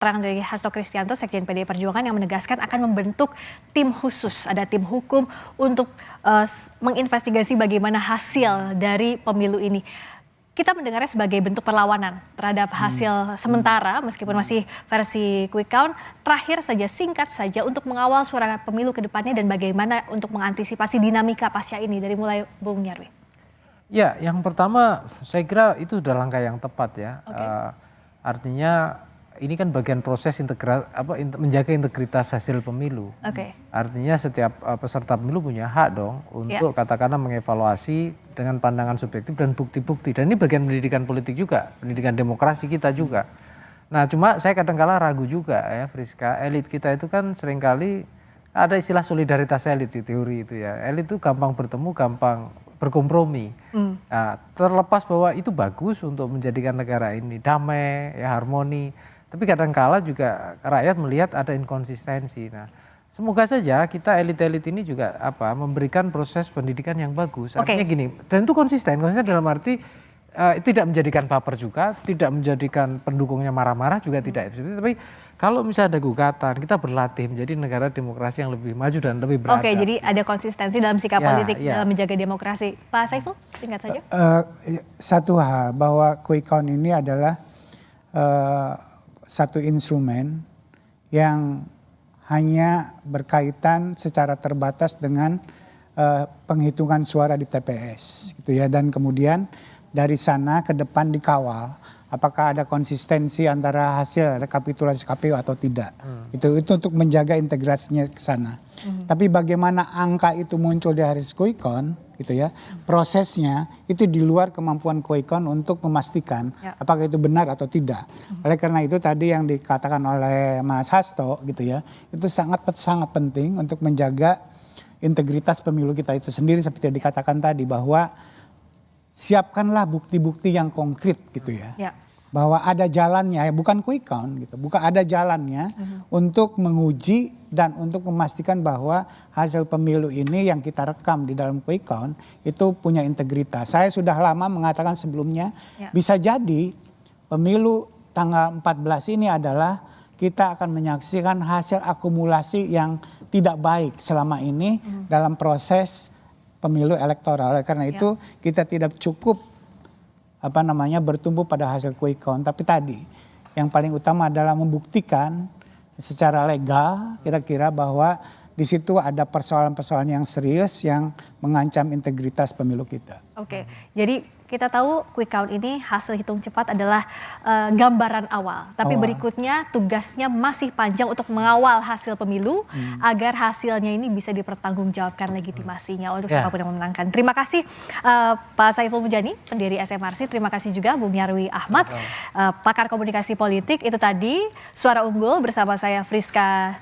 keterangan dari Hasto Kristianto, Sekjen PDI Perjuangan yang menegaskan akan membentuk tim khusus, ada tim hukum untuk menginvestigasi bagaimana hasil dari pemilu ini. Kita mendengarnya sebagai bentuk perlawanan terhadap hasil sementara meskipun masih versi quick count. Terakhir saja, singkat saja, untuk mengawal suara pemilu ke depannya dan bagaimana untuk mengantisipasi dinamika pasca ini, dari mulai Bung Nyarwi. Ya, yang pertama saya kira itu sudah langkah yang tepat ya. Artinya ini kan bagian proses menjaga integritas hasil pemilu. Artinya setiap peserta pemilu punya hak dong untuk katakanlah mengevaluasi dengan pandangan subjektif dan bukti-bukti. Dan ini bagian pendidikan politik juga, pendidikan demokrasi kita juga. Nah cuma saya kadang-kala ragu juga ya Friska, elit kita itu kan seringkali ada istilah solidaritas elit di teori itu ya. Elit itu gampang bertemu, gampang berkompromi. Nah, terlepas bahwa itu bagus untuk menjadikan negara ini damai, ya harmoni. Tapi kadang-kala juga rakyat melihat ada inkonsistensi. Nah, semoga saja kita elit-elit ini juga memberikan proses pendidikan yang bagus. Artinya gini, dan itu konsisten dalam arti tidak menjadikan baper juga, tidak menjadikan pendukungnya marah-marah juga tidak. Tapi kalau misalnya ada gugatan, kita berlatih menjadi negara demokrasi yang lebih maju dan lebih beradab. Oke, jadi ada konsistensi dalam sikap politik dalam menjaga demokrasi. Pak Saiful, singkat saja. Satu hal, bahwa quick count ini adalah satu instrumen yang hanya berkaitan secara terbatas dengan penghitungan suara di TPS, gitu ya. Dan kemudian dari sana ke depan dikawal apakah ada konsistensi antara hasil rekapitulasi KPU atau tidak. Itu untuk menjaga integrasinya ke sana. Tapi bagaimana angka itu muncul di hari quick count, gitu ya, prosesnya itu di luar kemampuan quick count untuk memastikan apakah itu benar atau tidak. Oleh karena itu tadi yang dikatakan oleh Mas Hasto, gitu ya, itu sangat penting untuk menjaga integritas pemilu kita itu sendiri, seperti yang dikatakan tadi, bahwa siapkanlah bukti-bukti yang konkret, gitu ya. Bahwa ada jalannya, bukan quick count gitu, bukan ada jalannya untuk menguji dan untuk memastikan bahwa hasil pemilu ini yang kita rekam di dalam quick count itu punya integritas. Saya sudah lama mengatakan sebelumnya, bisa jadi pemilu tanggal 14 ini adalah kita akan menyaksikan hasil akumulasi yang tidak baik selama ini dalam proses pemilu elektoral. Karena itu kita tidak cukup bertumbuh pada hasil quick count. Tapi tadi yang paling utama adalah membuktikan secara legal kira-kira bahwa di situ ada persoalan-persoalan yang serius yang mengancam integritas pemilu kita. Jadi kita tahu quick count ini hasil hitung cepat adalah gambaran awal. Tapi berikutnya tugasnya masih panjang untuk mengawal hasil pemilu agar hasilnya ini bisa dipertanggungjawabkan legitimasinya untuk siapapun yang memenangkan. Terima kasih Pak Saiful Mujani, pendiri SMRC. Terima kasih juga Bung Nyarwi Ahmad, pakar komunikasi politik. Itu tadi Suara Unggul bersama saya Friska